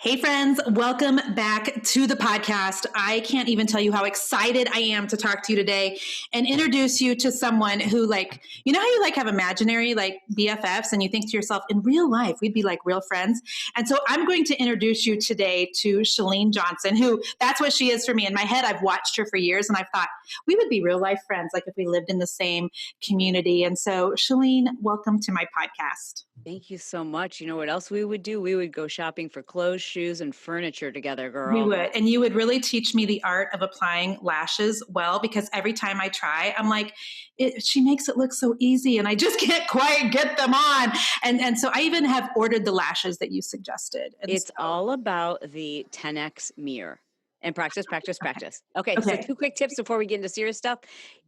Hey friends, welcome back to the podcast. I can't even tell you how excited I am to talk to you today and introduce you to someone who you know how you have imaginary BFFs and you think to yourself, in real life, we'd be like real friends. And so I'm going to introduce you today to Chalene Johnson, who that's what she is for me. In my head, I've watched her for years and I've thought we would be real life friends, like if we lived in the same community. And so Chalene, welcome to my podcast. Thank you so much. You know what else we would do? We would go shopping for clothes, shoes, and furniture together, girl. We would. And you would really teach me the art of applying lashes well, because every time I try, I'm like, she makes it look so easy and I just can't quite get them on. And so I even have ordered the lashes that you suggested. And it's all about the 10X mirror. And practice. Okay, so 2 quick tips before we get into serious stuff.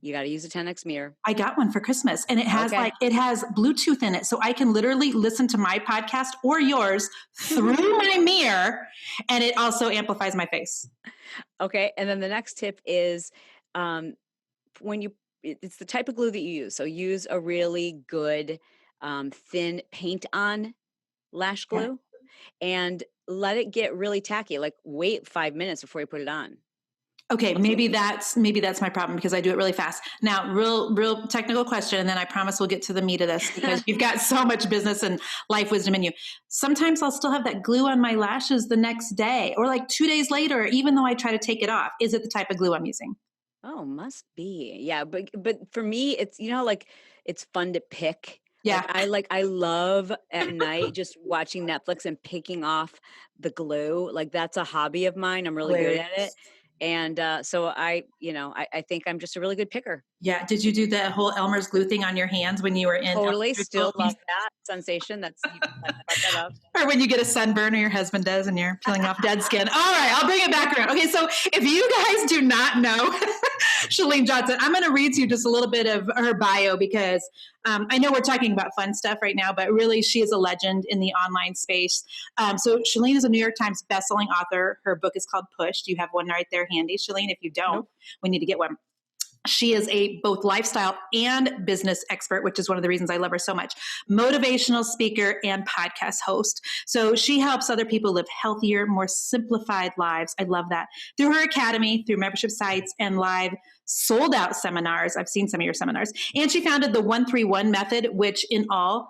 You got to use a 10X mirror. I got one for Christmas, and it has it has Bluetooth in it, so I can literally listen to my podcast or yours through my mirror, and it also amplifies my face. Okay, and then the next tip is it's the type of glue that you use. So use a really good thin paint-on lash glue, and let it get really tacky. Like wait 5 minutes before you put it on. Okay, maybe that's my problem because I do it really fast. Now, real technical question, and then I promise we'll get to the meat of this because you've got so much business and life wisdom in you. Sometimes I'll still have that glue on my lashes the next day or 2 days later, even though I try to take it off. Is it the type of glue I'm using? Oh, must be. Yeah, but for me, it's it's fun to pick. Yeah. I love at night just watching Netflix and picking off the glue. Like that's a hobby of mine. I'm really good at it. And so I think I'm just a really good picker. Yeah. Did you do the whole Elmer's glue thing on your hands when you were in? Totally. Still love that sensation. That's that up. Or when you get a sunburn or your husband does and you're peeling off dead skin. All right, I'll bring it back around. Okay, so if you guys do not know Chalene Johnson, I'm going to read to you just a little bit of her bio because I know we're talking about fun stuff right now, but really she is a legend in the online space. So Chalene is a New York Times bestselling author. Her book is called Push. Do you have one right there handy, Chalene? If you don't, we need to get one. She is a both lifestyle and business expert, which is one of the reasons I love her so much. Motivational speaker and podcast host. So she helps other people live healthier, more simplified lives. I love that. Through her academy, through membership sites and live sold out seminars. I've seen some of your seminars. And she founded the 131 method, which in all,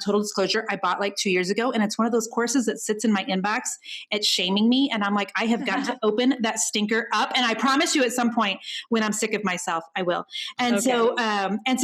total disclosure, I bought 2 years ago. And it's one of those courses that sits in my inbox. It's shaming me. And I'm like, I have got to open that stinker up. And I promise you at some point when I'm sick of myself, I will. And so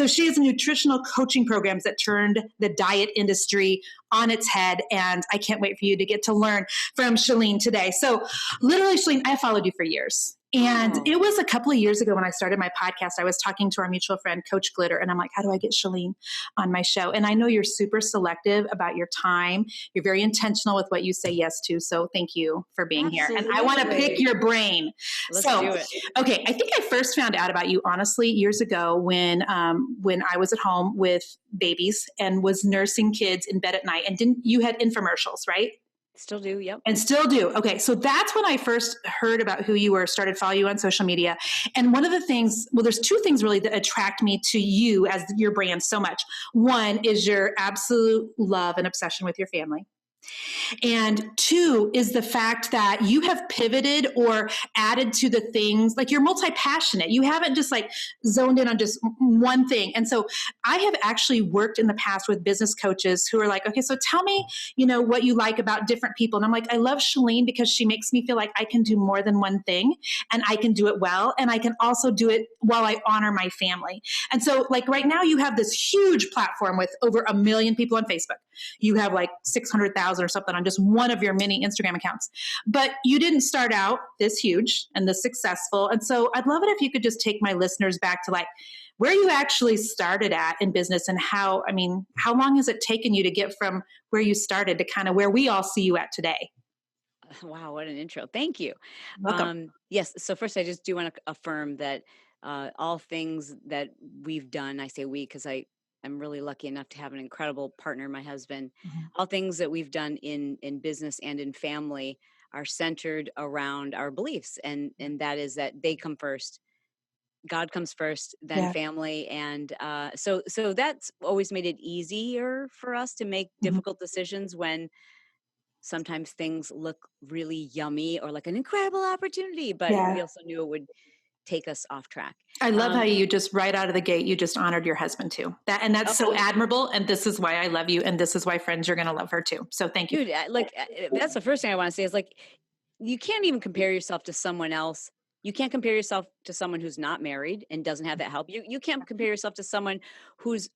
she has nutritional coaching programs that turned the diet industry on its head. And I can't wait for you to get to learn from Chalene today. So literally, Chalene, I followed you for years. And it was a couple of years ago when I started my podcast, I was talking to our mutual friend, Coach Glitter, and I'm like, how do I get Chalene on my show? And I know you're super selective about your time. You're very intentional with what you say yes to. So thank you for being here. And I want to pick your brain. Let's do it. Okay. I think I first found out about you, honestly, years ago when I was at home with babies and was nursing kids in bed at night. And you had infomercials, right? Still do, yep. And still do. Okay, so that's when I first heard about who you were, started following you on social media. And one of the things, well, there's 2 things really that attract me to you as your brand so much. One is your absolute love and obsession with your family. And 2 is the fact that you have pivoted or added to the things, you're multi-passionate. You haven't just zoned in on just one thing. And so I have actually worked in the past with business coaches who are like, okay, so tell me, what you like about different people. And I'm like, I love Chalene because she makes me feel like I can do more than one thing and I can do it well. And I can also do it while I honor my family. And so right now you have this huge platform with over 1 million people on Facebook. You have 600,000 or something on just one of your many Instagram accounts. But you didn't start out this huge and this successful. And so I'd love it if you could just take my listeners back to where you actually started at in business and how long has it taken you to get from where you started to kind of where we all see you at today? Wow, what an intro. Thank you. Welcome. Yes. So first, I just do want to affirm that all things that we've done, I say we because I'm really lucky enough to have an incredible partner, my husband. Mm-hmm. All things that we've done in business and in family are centered around our beliefs. And that is that they come first. God comes first, then family. And so that's always made it easier for us to make difficult decisions when sometimes things look really yummy or like an incredible opportunity, but we Yeah. also knew it would take us off track. I love how you just right out of the gate, you just honored your husband too. And that's so Oh, admirable. And this is why I love you. And this is why, friends, you're going to love her too. So thank you. dude, that's the first thing I want to say is like, you can't even compare yourself to someone else. You can't compare yourself to someone who's not married and doesn't have that help. You can't compare yourself to someone who's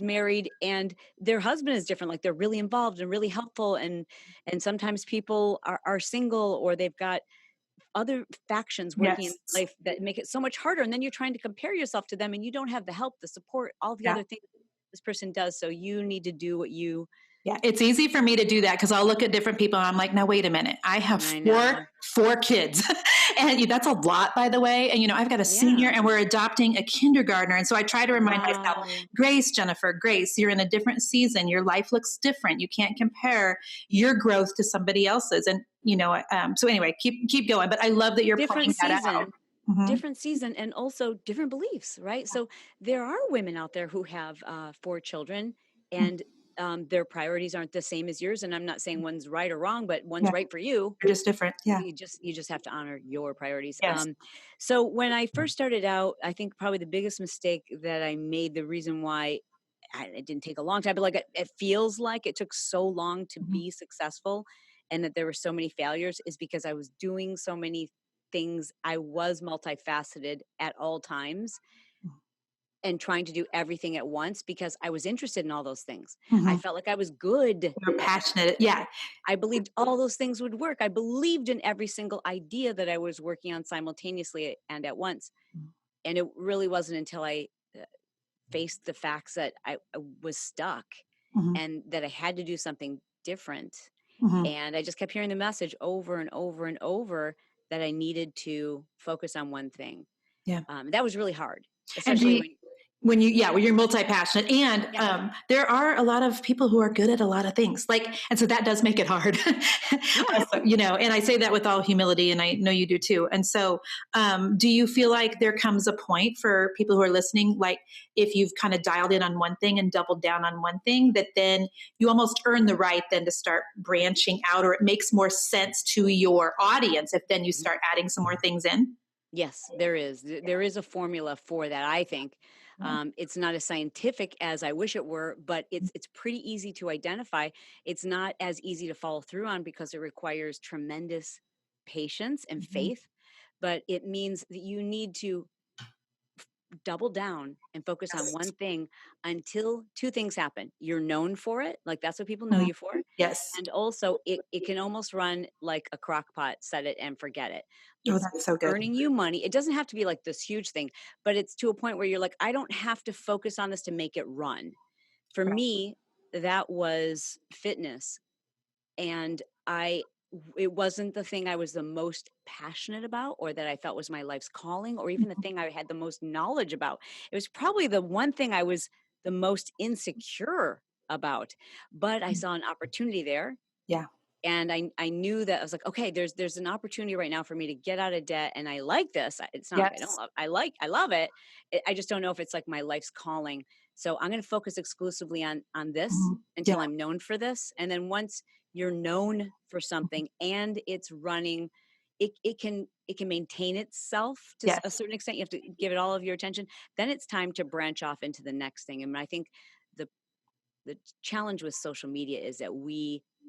married and their husband is different. Like they're really involved and really helpful. And sometimes people are single or they've got other factions working in Yes. life that make it so much harder. And then you're trying to compare yourself to them and you don't have the help, the support, all the Yeah. other things this person does. So you need to do what you. Yeah, it's easy for me to do that because I'll look at different people and I'm like, now wait a minute, I have I know. four kids, and that's a lot, by the way. And I've got a senior, Yeah. and we're adopting a kindergartner, and so I try to remind myself, Wow. Grace, Jennifer, Grace, you're in a different season. Your life looks different. You can't compare your growth to somebody else's, and So anyway, keep going. But I love that you're Different pointing that out. season, Mm-hmm. different season, and also different beliefs, right? So there are women out there who have 4 children, and their priorities aren't the same as yours. And I'm not saying one's right or wrong, but one's Yeah, right for you. you're just different. Yeah. You just have to honor your priorities. Yes. So when I first started out, I think probably the biggest mistake that I made, the reason why it didn't take a long time, but like it feels like it took so long to Mm-hmm. be successful and that there were so many failures, is because I was doing so many things. I was multifaceted at all times and trying to do everything at once because I was interested in all those things. I Mm-hmm. felt like I was good You're at passionate. Yeah. I believed all those things would work. I believed in every single idea that I was working on simultaneously and at once. And it really wasn't until I faced the facts that I was stuck Mm-hmm. and that I had to do something different. Mm-hmm. And I just kept hearing the message over and over and over that I needed to focus on one thing. Yeah. That was really hard, And especially when you're multi-passionate, and yeah, there are a lot of people who are good at a lot of things, and so that does make it hard. yeah. And I say that with all humility, and I know you do too. And so, do you feel like there comes a point for people who are listening, like if you've kind of dialed in on one thing and doubled down on one thing, that then you almost earn the right then to start branching out, or it makes more sense to your audience if then you Mhm. start adding some more things in? Yes, there is. There is a formula for that, I think. Yeah. It's not as scientific as I wish it were, but it's pretty easy to identify. It's not as easy to follow through on because it requires tremendous patience and Mhm. faith. But it means that you need to double down and focus on Yes. one thing until two things happen. You're known for it, like that's what people know Mhm. you for. Yes. And also it can almost run like a crock pot, set it and forget it. Oh, It's that's so good. earning you money. It doesn't have to be like this huge thing, but it's to a point where you're like, I don't have to focus on this to make it run. For Right. me, that was fitness. And it wasn't the thing I was the most passionate about or that I felt was my life's calling or even the Mhm. thing I had the most knowledge about. It was probably the one thing I was the most insecure about, but I saw an opportunity there Yeah. and I knew that I was like, okay, there's an opportunity right now for me to get out of debt and I like this. It's not like I don't Yes. love I love it. I just don't know if it's like my life's calling. So I'm going to focus exclusively on this Mhm. Yeah. until I'm known for this. And then once you're known for Mhm. something and it's running, it can maintain itself to a Yes. certain extent. You have to give it all of your attention. Then it's time to branch off into the next thing. And I think the the challenge with social media is that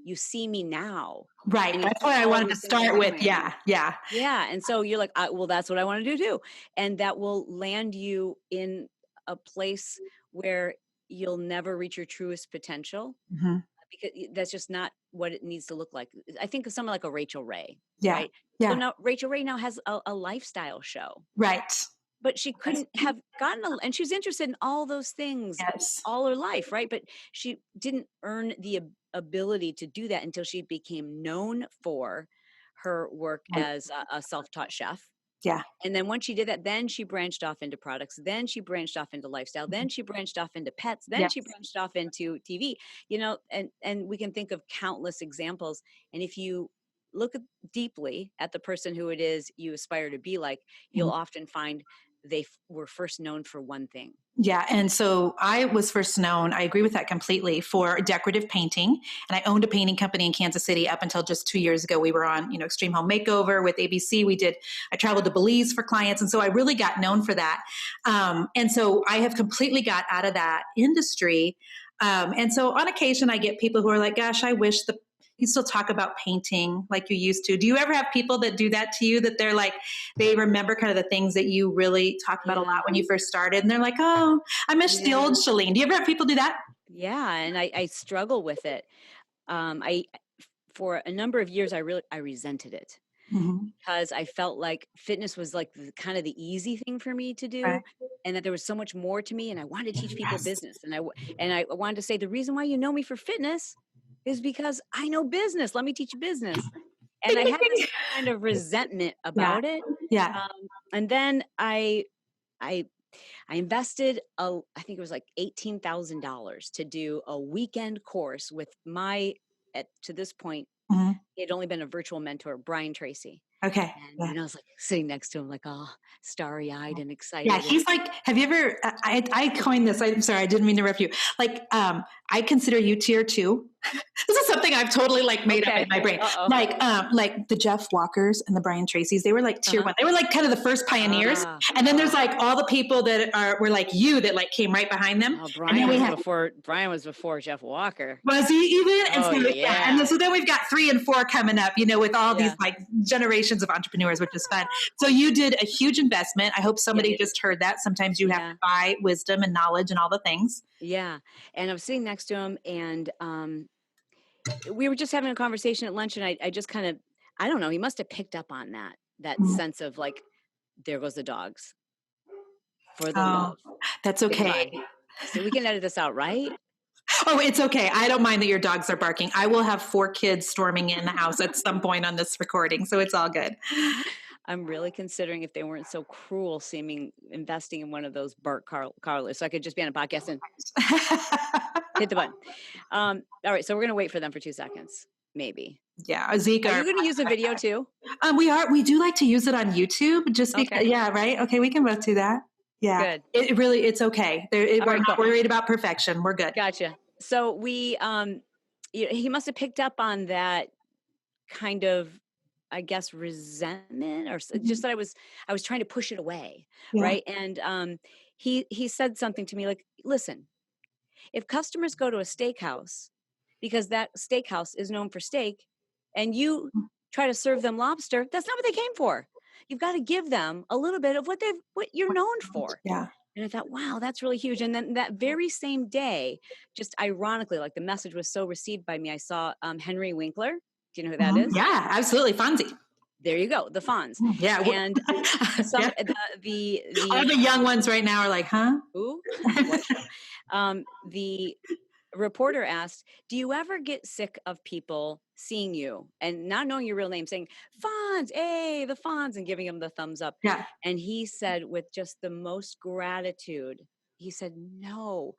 you see me now Right. and you That's see what I all wanted to these things I'm start with. doing. Yeah. Yeah. Yeah. And so you're like, well, that's what I want to do too. And that will land you in a place where you'll never reach your truest potential Mhm. because that's just not what it needs to look like. I think of someone like a Rachel Ray, Yeah. right? So Yeah. now Rachel Ray now has a lifestyle show, Right. but she Yes. couldn't have gotten and she's interested in all those things Yes. all her life, right? But she didn't earn the ability to do that until she became known for her work Right. as a self-taught chef. Yeah. And then once she did that, then she branched off into products, then she branched off into lifestyle, then Mhm. she branched off into pets, then Yes. she branched off into TV, and we can think of countless examples. And if you look deeply at the person who it is you aspire to be like, you'll Mhm. often find they were first known for one thing. Yeah. And so I was first known, I agree with that completely, for decorative painting. And I owned a painting company in Kansas City up until just 2 years ago. We were on, Extreme Home Makeover with ABC. I traveled to Belize for clients. And so I really got known for that. And so I have completely got out of that industry. And so on occasion, I get people who are like, gosh, I wish you still talk about painting like you used to. Do you ever have people that do that to you, that they're like, they remember kind of the things that you really talked about a lot when you first started, and they're like, oh, I miss the old Chalene. Do you ever have people do that? Yeah. And I struggle with it. For a number of years, I resented it. Because I felt like fitness was like kind of the easy thing for me to do, Right. and that there was so much more to me, and I wanted to teach people business, and I wanted to say, the reason why you know me for fitness is because I know business. Let me teach you business. And I had this kind of resentment about it. Yeah. And then I invested, I think it was like $18,000 to do a weekend course with to this point, he had only been a virtual mentor, Brian Tracy. Okay. And I was like sitting next to him, like, oh, starry-eyed and excited. Yeah, he's like, have you ever, I coined this, I'm sorry, I didn't mean to interrupt you. Like, I consider you tier 2. This is something I've totally like made up in my brain. Like the Jeff Walkers and the Brian Tracys, they were like tier 1. They were like kind of the first pioneers. And then there's like all the people that were like you, that like came right behind them. Brian was before Jeff Walker. Was he even? And so, yeah. And so then we've got 3 and 4 coming up, with all these like generations of entrepreneurs, which is fun. So you did a huge investment. I hope somebody just heard that. Sometimes you have to buy wisdom and knowledge and all the things. Yeah. And I was sitting next to him, and we were just having a conversation at lunch, and I just kind of, I don't know, he must have picked up on that sense of like, there goes the dogs for the love. That's okay. So we can edit this out, right? Oh, it's okay. I don't mind that your dogs are barking. I will have 4 kids storming in the house at some point on this recording, so it's all good. I'm really considering, if they weren't so cruel, investing in one of those bark collars, so I could just be on a podcast and hit the button. All right, so we're going to wait for them for 2 seconds, maybe. Yeah, Zeke. Are you going to use a video too? We do like to use it on YouTube, just because. Yeah, right. Okay, we can both do that. Yeah, good. It's okay. We're not worried about perfection. We're good. Gotcha. So he must have picked up on that kind of, I guess, resentment, or just that I was trying to push it away. Yeah. Right. And he said something to me like, listen, if customers go to a steakhouse because that steakhouse is known for steak, and you try to serve them lobster, that's not what they came for. You've got to give them a little bit of what you're known for. Yeah. And I thought, wow, that's really huge. And then that very same day, just ironically, like the message was so received by me, I saw Henry Winkler. Do you know who that is? Yeah, absolutely. Fonzie. There you go. The Fonz. Yeah. And all the young ones right now are like, huh? Ooh. The reporter asked, do you ever get sick of people seeing you and not knowing your real name, saying, Fonz, hey, the Fonz, and giving him the thumbs up? Yeah. And he said, with just the most gratitude, he said, no,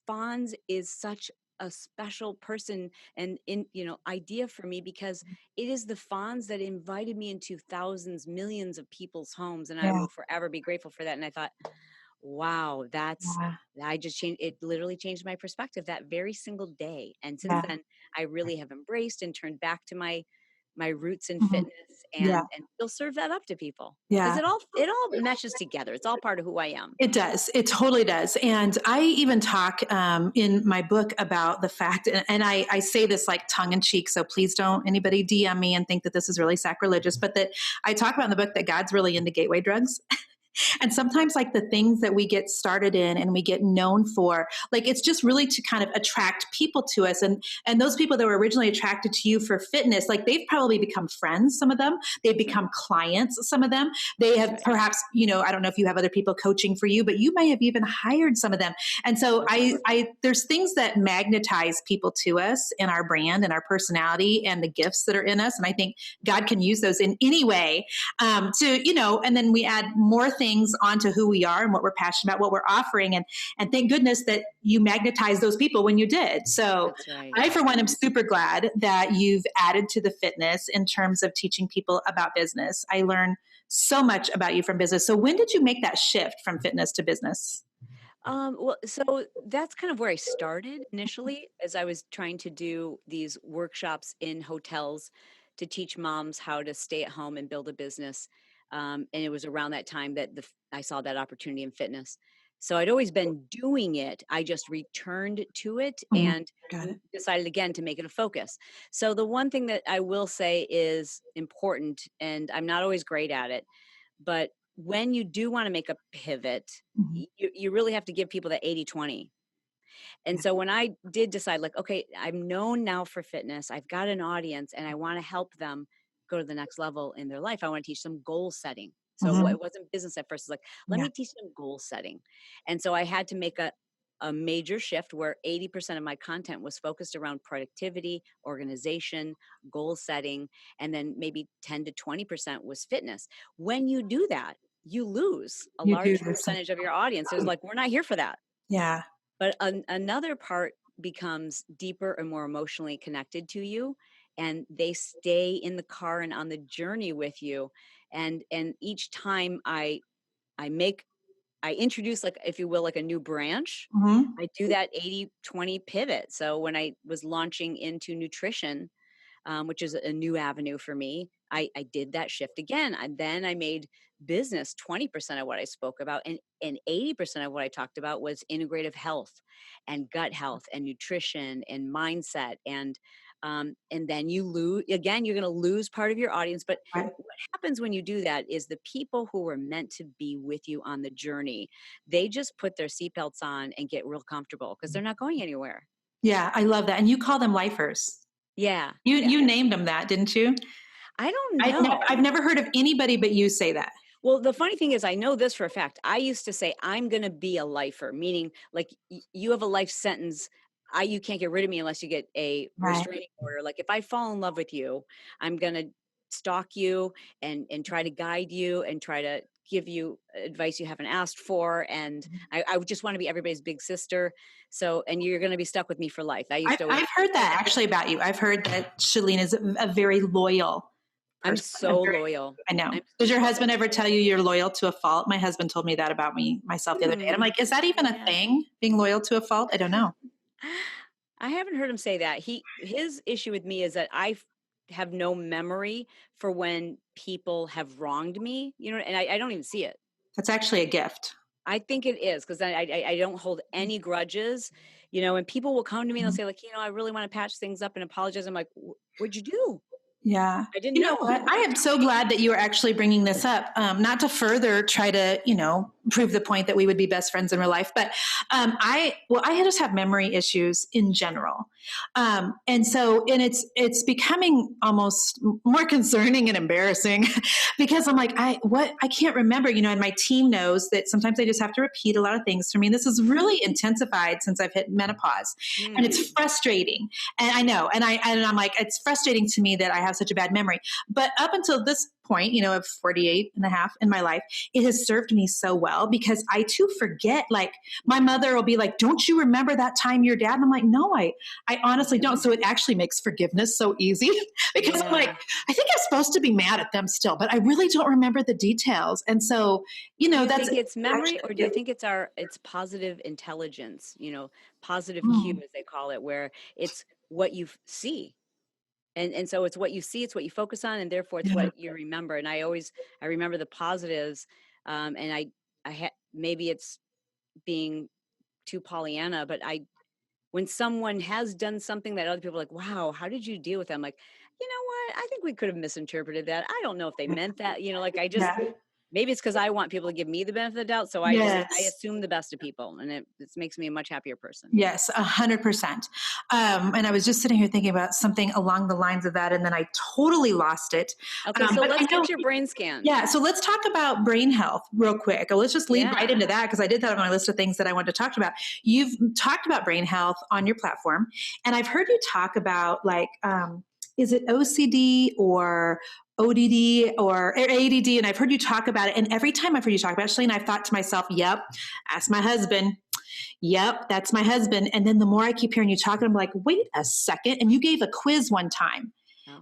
Fonz is such a special person and idea for me, because it is the Fonz that invited me into thousands, millions of people's homes. And I will forever be grateful for that. And I thought, wow, I just changed, it literally changed my perspective that very single day. And since then I really have embraced and turned back to my roots in fitness, and still serve that up to people. Yeah. Because it all meshes together. It's all part of who I am. It does. It totally does. And I even talk in my book about the fact, and I say this like tongue in cheek, so please don't anybody DM me and think that this is really sacrilegious, but that I talk about in the book that God's really into gateway drugs. And sometimes like the things that we get started in and we get known for, like it's just really to kind of attract people to us. And those people that were originally attracted to you for fitness, like they've probably become friends, some of them. They've become clients, some of them. They have perhaps, I don't know if you have other people coaching for you, but you may have even hired some of them. And so there's things that magnetize people to us in our brand and our personality and the gifts that are in us. And I think God can use those in any way and then we add more things things onto who we are and what we're passionate about, what we're offering. And thank goodness that you magnetized those people when you did. So That's right. I, for one, am super glad that you've added to the fitness in terms of teaching people about business. I learn so much about you from business. So when did you make that shift from fitness to business? Well, so that's kind of where I started initially, as I was trying to do these workshops in hotels to teach moms how to stay at home and build a business. And it was around that time that I saw that opportunity in fitness. So I'd always been doing it. I just returned to it Mhm. and Got it. decided again to make it a focus. So the one thing that I will say is important, and I'm not always great at it, but when you do want to make a pivot, Mhm. you really have to give people that 80-20. And Yeah. so when I did decide, like, okay, I'm known now for fitness, I've got an audience, and I want to help them go to the next level in their life. I want to teach them goal setting. So Mhm. it wasn't business at first. It's like, let Yeah. me teach them goal setting. And so I had to make a major shift where 80% of my content was focused around productivity, organization, goal setting, and then maybe 10 to 20% was fitness. When you do that, you lose a You do large this. percentage of your audience. It's like, we're not here for that. Yeah. But another part becomes deeper and more emotionally connected to you, and they stay in the car and on the journey with you. And each time I introduce, like, if you will, like a new branch, Mhm. I do that 80-20 pivot. So when I was launching into nutrition, which is a new avenue for me, I did that shift again. And then I made business 20% of what I spoke about, and 80% of what I talked about was integrative health and gut health and nutrition and mindset. And then you lose again, you're going to lose part of your audience. But Right. what happens when you do that is the people who were meant to be with you on the journey, they just put their seatbelts on and get real comfortable because they're not going anywhere. Yeah, I love that. And you call them lifers. Yeah. Yeah. You named them that, didn't you? I don't know. I've never heard of anybody but you say that. Well, the funny thing is, I know this for a fact. I used to say, I'm going to be a lifer, meaning like you have a life sentence. You can't get rid of me unless you get a Right. restraining order. Like if I fall in love with you, I'm going to stalk you and try to guide you and try to give you advice you haven't asked for. And I would just want to be everybody's big sister. So, and you're going to be stuck with me for life. I used to always I've heard that actually about you. I've heard that Chalene is a very loyal I'm person. so loyal. I know. I'm Does your so husband ever tell you you're loyal to a fault? My husband told me that about myself the other day. And I'm like, is that even a yeah. thing? Being loyal to a fault? I don't know. I haven't heard him say that. His issue with me is that have no memory for when people have wronged me, and I don't even see it. That's actually a gift. I think it is because I don't hold any grudges, and people will come to me and they'll Mhm. say, like, I really want to patch things up and apologize. I'm like, what'd you do? Yeah. I didn't You know know. what? I am so glad that you are actually bringing this up, not to further try to, prove the point that we would be best friends in real life, but I just have memory issues in general. And it's becoming almost more concerning and embarrassing because I'm like, I can't remember, and my team knows that sometimes I just have to repeat a lot of things for me. And this is really intensified since I've hit menopause, and it's Mm. frustrating. And I know, and I'm like, it's frustrating to me that I have such a bad memory. But up until this point, of 48 and a half in my life, it has served me so well because I too forget. Like my mother will be like, don't you remember that time your dad? And I'm like, no, I honestly don't. So it actually makes forgiveness so easy because I'm like, Yeah. I think I'm supposed to be mad at them still, but I really don't remember the details. And so, Do you that's think it's memory or do you actually, think it's positive intelligence, positive cue mm, as they call it, where it's what you see? And so it's what you see, it's what you focus on, and therefore it's yeah, what you remember. And I remember the positives, and maybe it's being too Pollyanna, but when someone has done something that other people are like, wow, how did you deal with them? Like, you know what? I think we could have misinterpreted that. I don't know if they meant that. Like I just yeah, maybe it's because I want people to give me the benefit of the doubt. So I yes. assume the best of people, and it makes me a much happier person. Yes, 100%. And I was just sitting here thinking about something along the lines of that, and then I totally lost it. Okay, so But I let's know, get your brain scanned. yeah. So let's talk about brain health real quick. Let's just lead right Yeah. into that because I did that on my list of things that I wanted to talk about. You've talked about brain health on your platform, and I've heard you talk about like is it OCD or ODD or ADD? And I've heard you talk about it. And every time I've heard you talk about it, Shalene, I've thought to myself, yep, ask my husband. Yep, that's my husband. And then the more I keep hearing you talking, I'm like, wait a second. And you gave a quiz one time.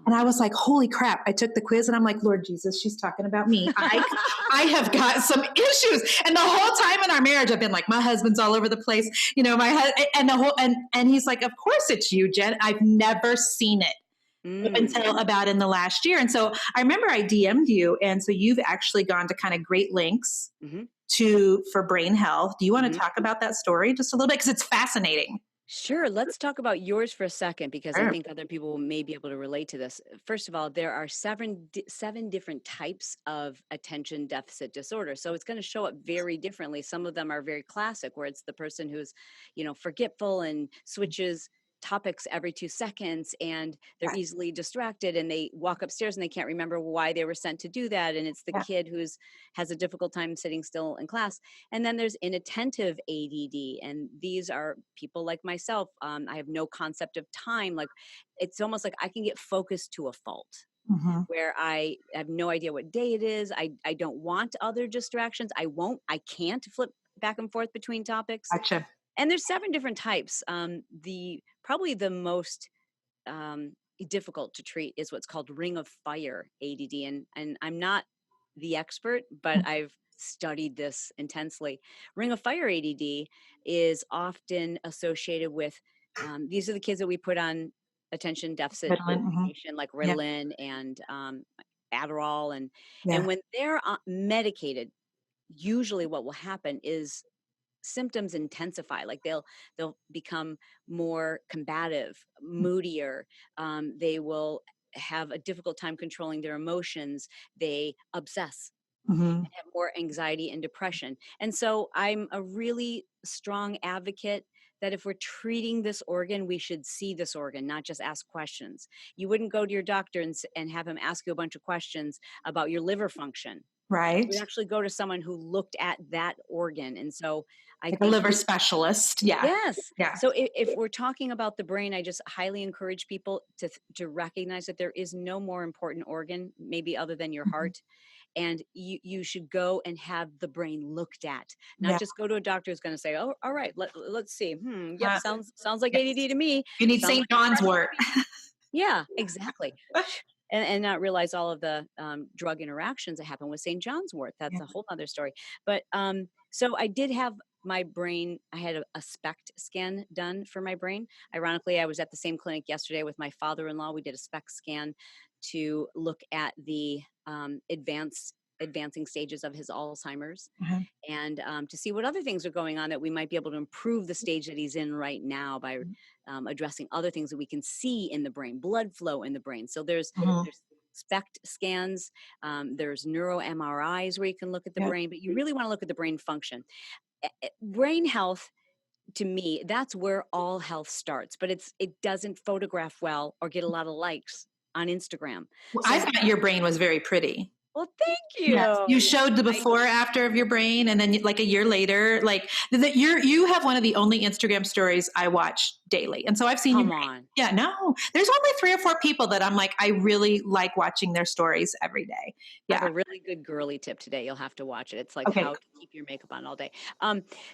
And I was like, holy crap. I took the quiz and I'm like, Lord Jesus, she's talking about me. I have got some issues. And the whole time in our marriage, I've been like, my husband's all over the place. You know, and he's like, of course it's you, Jen. I've never seen it up until about in the last year. And so I remember I DM'd you. And so you've actually gone to kind of great lengths for brain health. Do you want to talk about that story just a little bit? Because it's fascinating. Sure. Let's talk about yours for a second, because I Sure. think other people may be able to relate to this. First of all, there are seven different types of attention deficit disorder. So it's going to show up very differently. Some of them are very classic, where it's the person who's, forgetful and switches topics every 2 seconds, and they're easily distracted, and they walk upstairs and they can't remember why they were sent to do that. And it's the kid who's has a difficult time sitting still in class. And then there's inattentive ADD. And these are people like myself. I have no concept of time. Like, it's almost like I can get focused to a fault, where I have no idea what day it is. I don't want other distractions. I can't flip back and forth between topics. Gotcha. And there's 7 different types. Probably the most difficult to treat is what's called ring of fire ADD. And I'm not the expert, but I've studied this intensely. Ring of fire ADD is often associated with, these are the kids that we put on attention deficit medication, like Ritalin and Adderall. And when they're medicated, usually what will happen is symptoms intensify. Like they'll become more combative, moodier. They will have a difficult time controlling their emotions. They obsess and have more anxiety and depression. And so I'm a really strong advocate that if we're treating this organ, we should see this organ, not just ask questions. You wouldn't go to your doctor and have him ask you a bunch of questions about your liver function. Right. We actually go to someone who looked at that organ. And so I like think a liver specialist. Yeah. Yes. Yeah. So if we're talking about the brain, I just highly encourage people to recognize that there is no more important organ, maybe other than your heart. And you should go and have the brain looked at, not just go to a doctor who's going to say, oh, all right, let's see. Yep. Sounds like ADD to me. You need St. John's wort. Yeah, exactly. And not realize all of the drug interactions that happen with St. John's wort. That's a whole other story. But so I did have my brain, I had a SPECT scan done for my brain. Ironically, I was at the same clinic yesterday with my father-in-law. We did a SPECT scan to look at the advancing stages of his Alzheimer's and to see what other things are going on that we might be able to improve the stage that he's in right now by addressing other things that we can see in the brain, blood flow in the brain. So there's SPECT scans, there's neuro MRIs where you can look at the brain, but you really want to look at the brain function. Brain health, to me, that's where all health starts, but it doesn't photograph well or get a lot of likes on Instagram. Well, I thought your brain was very pretty. Well, thank you. Yes. You showed the before after of your brain, and then like a year later, like you have one of the only Instagram stories I watch daily, and so I've seen you. Come on. Yeah, no, there's only 3 or 4 people that I'm like, I really like watching their stories every day. Yeah, I have a really good girly tip today. You'll have to watch it. It's like how to keep your makeup on all day.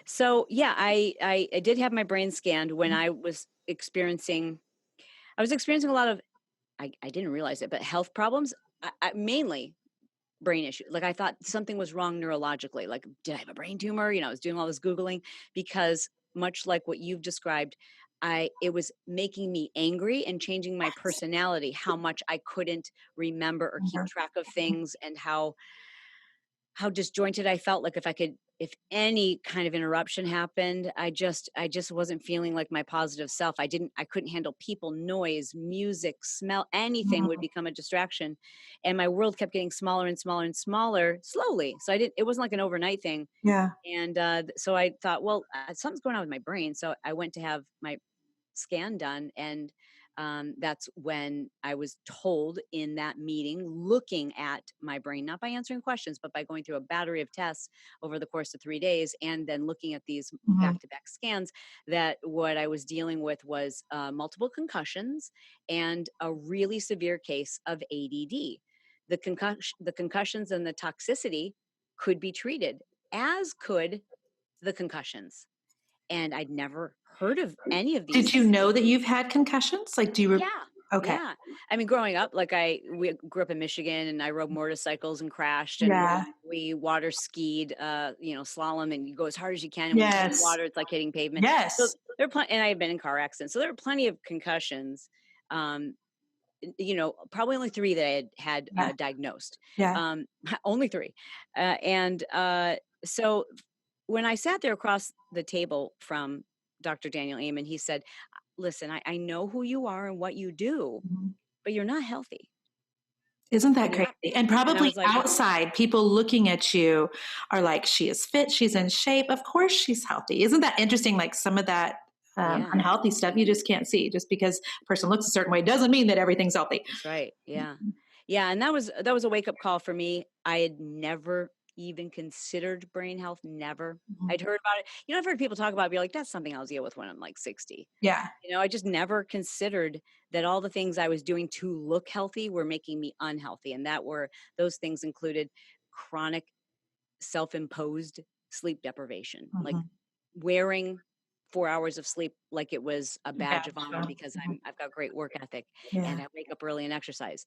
So yeah, I did have my brain scanned when I was experiencing a lot of, I didn't realize it, but health problems, mainly brain issue. Like I thought something was wrong neurologically. Like, did I have a brain tumor? I was doing all this Googling because much like what you've described, it was making me angry and changing my personality, how much I couldn't remember or keep track of things, and how disjointed I felt. Like if any kind of interruption happened, I just wasn't feeling like my positive self. I couldn't handle people, noise, music, smell, anything would become a distraction. And my world kept getting smaller and smaller and smaller slowly. So it wasn't like an overnight thing. Yeah. And so I thought, well, something's going on with my brain. So I went to have my scan done, and that's when I was told in that meeting, looking at my brain, not by answering questions, but by going through a battery of tests over the course of 3 days, and then looking at these Mhm. back-to-back scans, that what I was dealing with was multiple concussions and a really severe case of ADD. The concussions and the toxicity could be treated, as could the concussions. And I'd never heard of any of Did you these. know that you've had concussions? Like, do you Yeah. okay. Yeah. I mean, growing up, like we grew up in Michigan, and I rode motorcycles and crashed, and Yeah. we water skied, slalom, and you go as hard as you can. And when you hit the Yes. water, it's like hitting pavement. So Yes. there are plenty, and I have been in car accidents. So there are plenty of concussions. Um, probably only three that I had Yeah. diagnosed. Yeah. Um, only three. So when I sat there across the table from Dr. Daniel Amen, he said, listen, I know who you are and what you do, Mhm. but you're not healthy. Isn't that And you're crazy? not. And And I probably was like, outside, people looking at you are like, she is fit, she's in shape. Of course she's healthy. Isn't that interesting? Like some of that yeah, unhealthy stuff you just can't see. Just because a person looks a certain way doesn't mean that everything's healthy. that's right. Yeah. Yeah. And that was a wake up call for me. I had never even considered brain health. Never. Mhm. I'd heard about it. I've heard people talk about it, be like, that's something I'll deal with when I'm like 60. Yeah. I just never considered that all the things I was doing to look healthy were making me unhealthy. And those things included chronic self-imposed sleep deprivation, like Mhm. wearing 4 hours of sleep like it was a Yeah. badge of honor Sure. because Mhm. I've got great work ethic, and Yeah. I wake up early and exercise.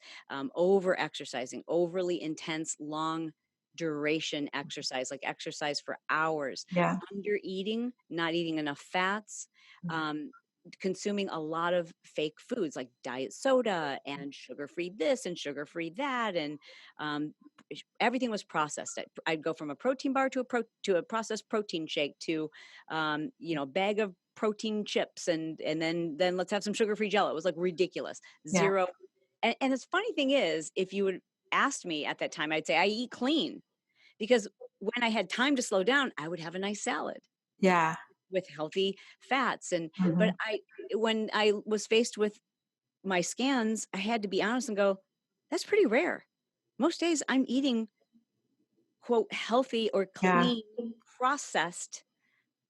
Over exercising, overly intense, long duration exercise, like exercise for hours, Yeah. under eating, not eating enough fats, um, consuming a lot of fake foods like diet soda and sugar-free this and sugar-free that, and um, everything was processed. I'd go from a protein bar to a processed protein shake to bag of protein chips, and then let's have some sugar-free jello. It was like ridiculous. Yeah. Zero. And the funny thing is, if you would asked me at that time, I'd say I eat clean, because when I had time to slow down, I would have a nice salad Yeah. with healthy fats. But Mhm. when I was faced with my scans, I had to be honest and go, that's pretty rare. Most days I'm eating, quote, healthy or Yeah. clean, processed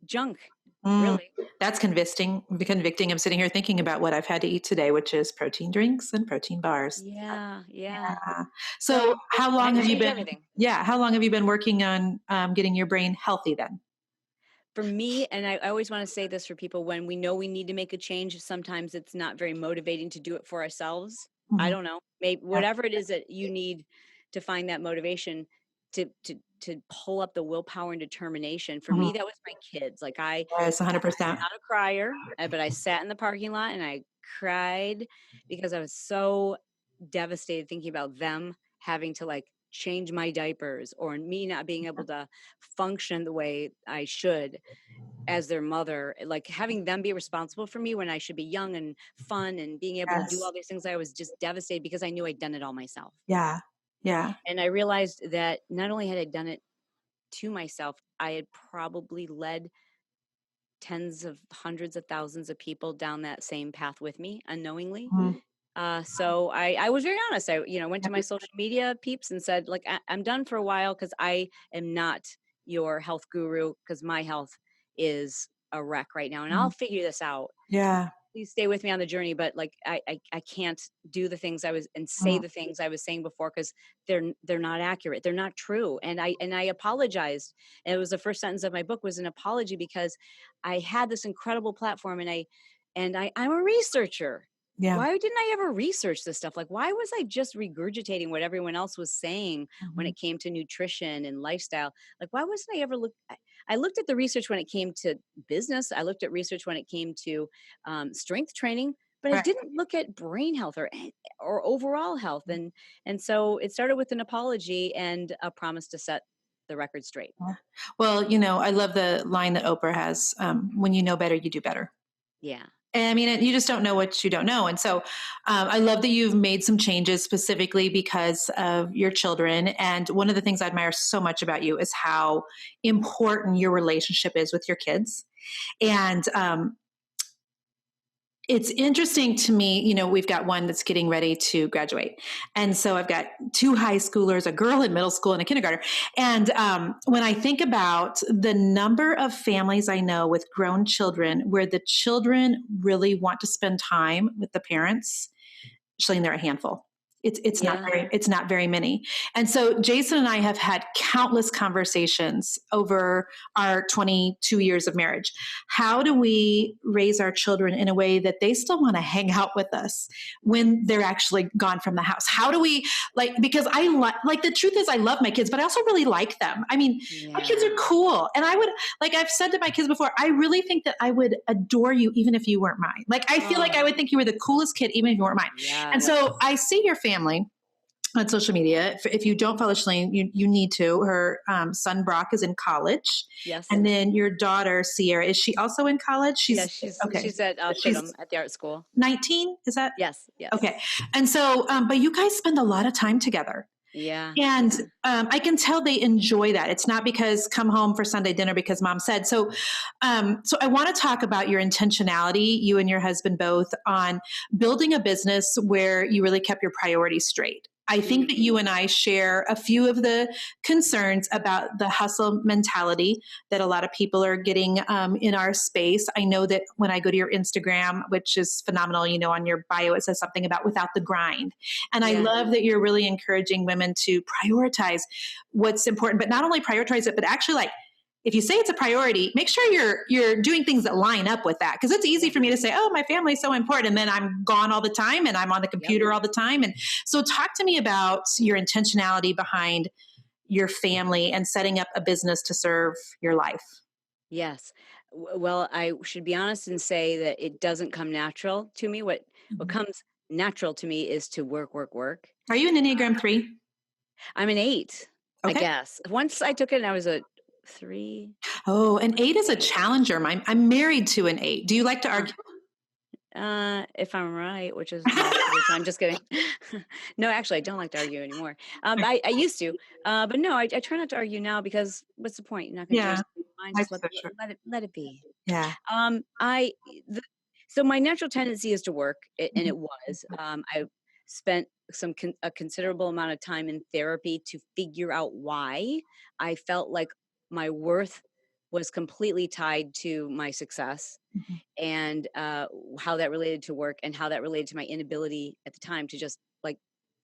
junk, Mm. really. That's convicting. I'm sitting here thinking about what I've had to eat today, which is protein drinks and protein bars. Yeah, yeah. Yeah. So So how I had long to have you change been, everything. yeah, how long have you been working on getting your brain healthy then? For me, and I always want to say this for people, when we know we need to make a change, sometimes it's not very motivating to do it for ourselves. I Mhm. don't know. Maybe Yeah. whatever it is that you need to find that motivation to pull up the willpower and determination. For Mhm. me, that was my kids. Like I'm Yes, 100%. not a crier, but I sat in the parking lot and I cried because I was so devastated thinking about them having to like change my diapers, or me not being able to function the way I should as their mother, like having them be responsible for me when I should be young and fun and being able to do Yes. all these things. I was just devastated because I knew I'd done it all myself. Yeah. Yeah. And I realized that not only had I done it to myself, I had probably led tens of hundreds of thousands of people down that same path with me unknowingly. Mhm. So I was very honest. I, went to my social media peeps and said, like, I'm done for a while because I am not your health guru, because my health is a wreck right now, and I'll Mhm. figure this out. Yeah. Please stay with me on the journey. But like, I can't do the things I was and say Mhm. the things I was saying before, because they're not accurate. They're not true. And I apologized. And it was the first sentence of my book was an apology, because I had this incredible platform, I'm a researcher. Yeah. Why didn't I ever research this stuff? Like, why was I just regurgitating what everyone else was saying when Mhm. it came to nutrition and lifestyle? Like, why wasn't I ever I looked at the research when it came to business. I looked at research when it came to strength training, but I Right. didn't look at brain health or overall health. And so it started with an apology and a promise to set the record straight. Yeah. Well, I love the line that Oprah has, when you know better, you do better. Yeah. And I mean, you just don't know what you don't know. And so I love that you've made some changes specifically because of your children. And one of the things I admire so much about you is how important your relationship is with your kids. And It's interesting to me, we've got one that's getting ready to graduate. And so I've got two high schoolers, a girl in middle school and a kindergartner. And when I think about the number of families I know with grown children where the children really want to spend time with the parents, Chalene, they're a handful. Yeah. It's not very many. And so Jason and I have had countless conversations over our 22 years of marriage. How do we raise our children in a way that they still want to hang out with us when they're actually gone from the house? How do we because the truth is I love my kids, but I also really like them. I mean, my kids Yeah. are cool. And I would, like I've said to my kids before, I really think that I would adore you even if you weren't mine. Like I feel like I Oh, would think you were the coolest kid even if you weren't mine. And yes. so I see your family on social media. If you don't follow Chalene, you need to. Her son Brock is in college, Yes. and then your daughter Sierra, is she also in college? Yeah, She's okay. she's at She's Fidham at the art school. 19. Is that Yes, yes. okay? And so, but you guys spend a lot of time together. Yeah. And Yeah. I can tell they enjoy that. It's not because come home for Sunday dinner because mom said so. So I want to talk about your intentionality, you and your husband both, on building a business where you really kept your priorities straight. I think that you and I share a few of the concerns about the hustle mentality that a lot of people are getting in our space. I know that when I go to your Instagram, which is phenomenal, on your bio, it says something about without the grind. And I Yeah. love that you're really encouraging women to prioritize what's important, but not only prioritize it, but actually if you say it's a priority, make sure you're doing things that line up with that. Because it's easy for me to say, "Oh, my family's so important," and then I'm gone all the time, and I'm on the Yep. computer all the time. And so, talk to me about your intentionality behind your family and setting up a business to serve your life. Yes. Well, I should be honest and say that it doesn't come natural to me. What Mhm. comes natural to me is to work, work, work. Are you an Enneagram 3? I'm an 8, I Okay. guess. Once I took it and I was a 3. Oh, an 8 is a 8. challenger. I'm married to an 8. Do you like to Huh. argue? If I'm right, which is most of the time, just kidding. No, actually, I don't like to argue anymore. I used to, but no, I try not to argue now because what's the point? You're not going to change Yeah, someone's mind. Just that's so true. let it be. Yeah. I so my natural tendency is to work, and Mhm. it was. I spent a considerable amount of time in therapy to figure out why I felt like my worth was completely tied to my success, Mhm. and how that related to work and how that related to my inability at the time to just like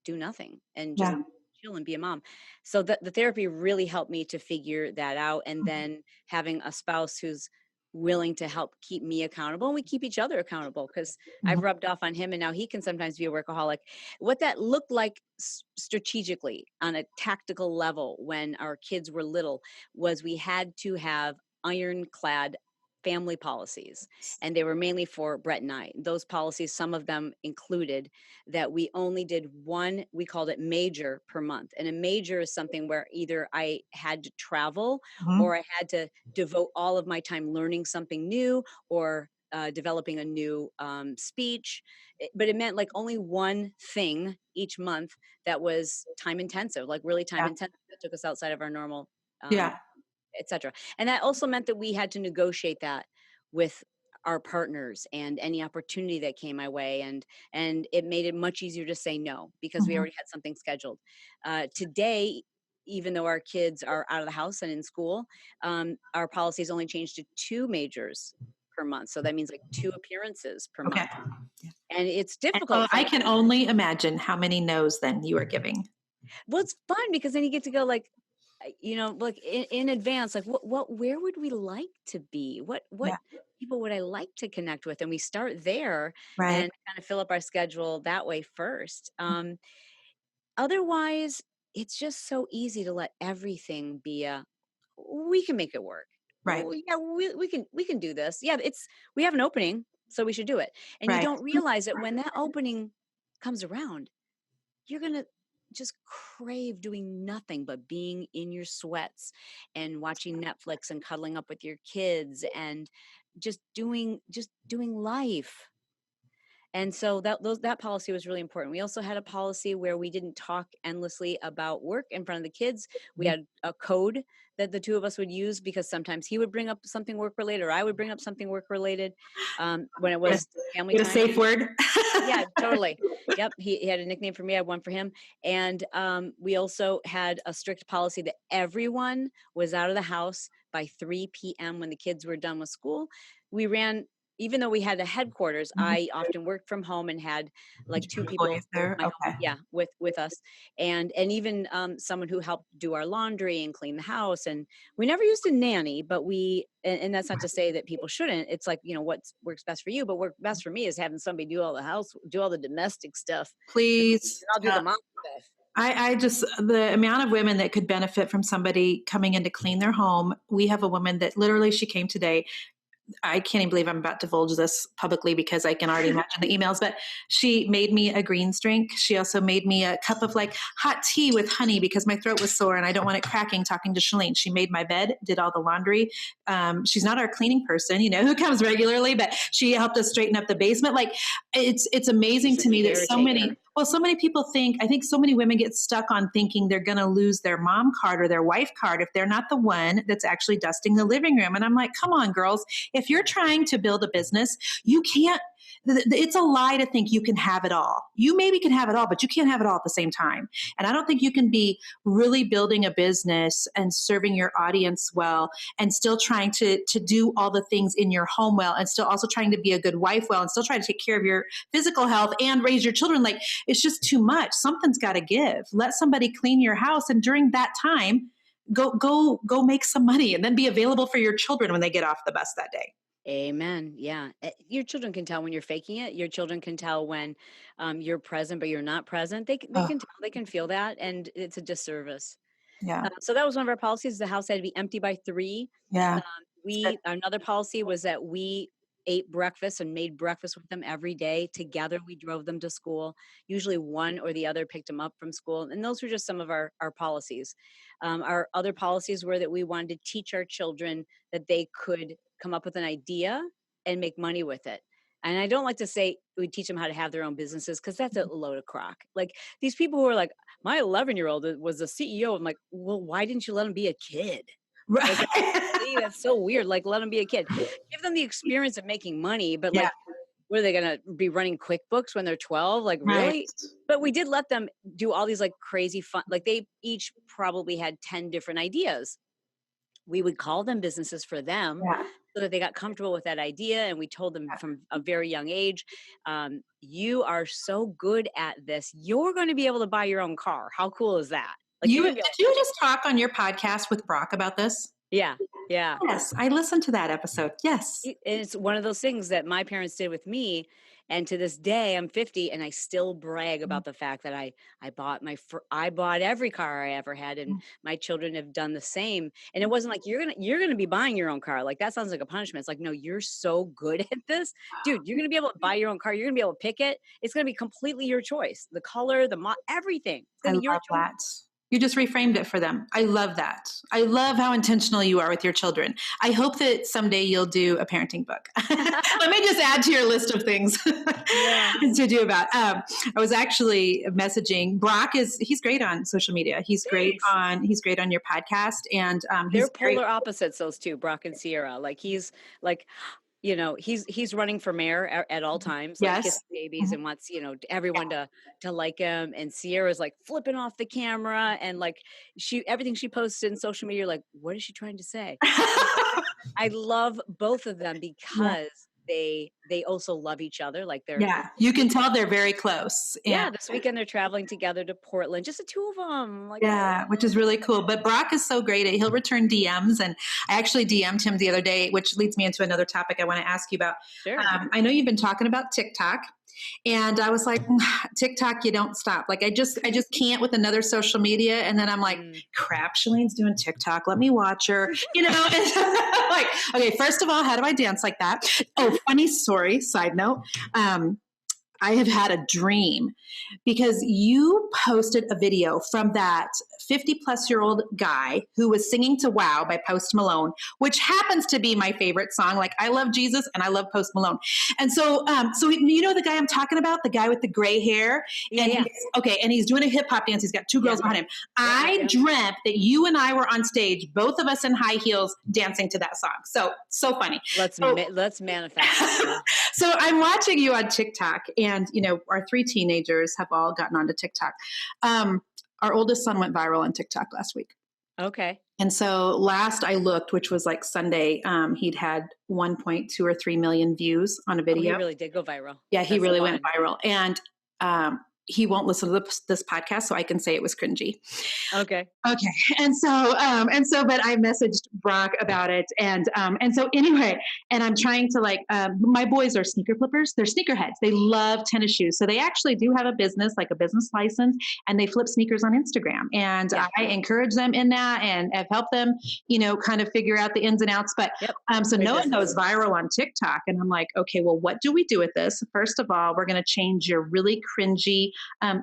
do nothing and just Yeah. chill and be a mom. So the therapy really helped me to figure that out. And Mhm. then having a spouse who's willing to help keep me accountable, and we keep each other accountable because I've Mhm. rubbed off on him and now he can sometimes be a workaholic. What that looked like strategically on a tactical level when our kids were little was we had to have ironclad family policies, and they were mainly for Brett and I. Those policies, some of them included that we only did one, we called it major per month. And a major is something where either I had to travel Mhm. or I had to devote all of my time learning something new or developing a new speech. But it meant like only one thing each month that was time intensive, like really time Yeah. intensive, that took us outside of our normal um, Yeah. etc. And that also meant that we had to negotiate that with our partners and any opportunity that came my way, and it made it much easier to say no because we Mhm. already had something scheduled. Today, even though our kids are out of the house and in school, our policies only changed to 2 majors per month, so that means like 2 appearances per Okay. month, and it's And, difficult for I me. can only imagine how many no's then you are giving. Well, it's fun because then you get to go like, like in advance, like where would we like to be? What Yeah. people would I like to connect with? And we start there Right. and kind of fill up our schedule that way first. Otherwise, it's just so easy to let everything be we can make it work. Right. Yeah, we can do this. Yeah, we have an opening, so we should do it. And you Right. don't realize that when that opening comes around, you're going to just crave doing nothing but being in your sweats and watching Netflix and cuddling up with your kids and just doing life. And so that policy was really important. We also had a policy where we didn't talk endlessly about work in front of the kids. We Mhm. had a code that the two of us would use because sometimes he would bring up something work related or I would bring up something work related when it Get a, was family get a time. safe word. Yeah, totally. Yep. He had a nickname for me. I had one for him. And we also had a strict policy that everyone was out of the house by 3 p.m. when the kids were done with school. We ran, even though we had a headquarters, Mhm. I often worked from home and had like two people, Employees there. my home, Okay. yeah, with us, and even someone who helped do our laundry and clean the house. And we never used a nanny, but and that's not to say that people shouldn't. It's like, what works best for you, but what best for me is having somebody do all the domestic stuff. And Please. I'll do the mom stuff. I just, the amount of women that could benefit from somebody coming in to clean their home. We have a woman that literally, she came today. I can't even believe I'm about to divulge this publicly because I can already imagine the emails, but she made me a greens drink. She also made me a cup of like hot tea with honey because my throat was sore and I don't want it cracking talking to Chalene. She made my bed, did all the laundry. She's not our cleaning person, who comes regularly, but she helped us straighten up the basement. Like it's amazing She's a to me that caretaker. so many people I think so many women get stuck on thinking they're going to lose their mom card or their wife card if they're not the one that's actually dusting the living room. And I'm like, come on, girls. If you're trying to build a business, you can't, it's a lie to think you can have it all. You maybe can have it all, but you can't have it all at the same time. And I don't think you can be really building a business and serving your audience well and still trying to do all the things in your home well and still also trying to be a good wife well and still trying to take care of your physical health and raise your children. Like it's just too much. Something's got to give. Let somebody clean your house. And during that time, go make some money and then be available for your children when they get off the bus that day. Amen. Yeah. Your children can tell when you're faking it. Your children can tell when you're present, but you're not present. They Oh, can tell, they can feel that. And it's a disservice. yeah. So that was one of our policies. The house had to be empty by 3. Yeah. Another policy was that we ate breakfast and made breakfast with them every day. Together, we drove them to school. Usually one or the other picked them up from school. And those were just some of our policies. Our other policies were that we wanted to teach our children that they could come up with an idea and make money with it. And I don't like to say we teach them how to have their own businesses because that's a load of crock. Like these people who are like, my 11-year-old was a CEO. I'm like, well, why didn't you let him be a kid? Like, Right. that's so weird. Like, let them be a kid. Give them the experience of making money, but Yeah. like, what are they going to be running QuickBooks when they're 12? Like, Right. really? But we did let them do all these like crazy fun, like they each probably had 10 different ideas. We would call them businesses for them Yeah. so that they got comfortable with that idea. And we told them from a very young age, you are so good at this. You're going to be able to buy your own car. How cool is that? Like Did you're going to be able you just talk on your podcast with Brock about this? Yeah. Yeah. Yes, I listened to that episode. Yes. It's one of those things that my parents did with me. And to this day, I'm 50 and I still brag about the fact that I bought I bought every car I ever had, and my children have done the same. And it wasn't like you're gonna be buying your own car. Like that sounds like a punishment. It's like, no, you're so good at this, dude. You're gonna be able to buy your own car. You're gonna be able to pick it. It's gonna be completely your choice. The color, everything. It's I gonna be your love choice. that. You just reframed it for them. I love that. I love how intentional you are with your children. I hope that someday you'll do a parenting book. Let me just add to your list of things to do about. I was actually messaging Brock. He's great on social media. He's great on your podcast, and they're polar opposites. Those two, Brock and Sierra. Like he's like, he's running for mayor at all times, like Yes. kissing babies and wants, everyone to like him. And Sierra's like flipping off the camera and like everything she posts in social media, like, what is she trying to say? I love both of them because they also love each other. Like you can tell they're very close. And this weekend they're traveling together to Portland, just the two of them. Like, which is really cool. But Brock is so great. He'll return DMs. And I actually DM'd him the other day, which leads me into another topic I want to ask you about. Sure. I know you've been talking about TikTok. And I was like, TikTok, you don't stop. Like, I just can't with another social media. And then I'm like, crap, Chalene's doing TikTok. Let me watch her, And like, okay, first of all, how do I dance like that? Oh, funny story, side note. I have had a dream because you posted a video from that 50-plus-year-old guy who was singing to Wow by Post Malone, which happens to be my favorite song. Like, I love Jesus and I love Post Malone. And so you know the guy I'm talking about, the guy with the gray hair? Yeah, And yeah. and he's doing a hip hop dance. He's got two girls behind him. I Yep. dreamt that you and I were on stage, both of us in high heels, dancing to that song. So funny. Let's manifest that. So I'm watching you on TikTok, and our three teenagers have all gotten onto TikTok. Our oldest son went viral on TikTok last week. Okay. And so last I looked, which was like Sunday, he'd had 1.2 or 3 million views on a video. Oh, he really did go viral. Yeah, he really went viral. And he won't listen to this podcast, so I can say it was cringy. Okay. And so, but I messaged Brock about it, and so anyway, and I'm trying to my boys are sneaker flippers. They're sneakerheads. They love tennis shoes, so they actually do have a business, like a business license, and they flip sneakers on Instagram. And I encourage them in that, and have helped them, kind of figure out the ins and outs. But so Noah goes viral on TikTok, and I'm like, okay, well, what do we do with this? First of all, we're going to change your really cringy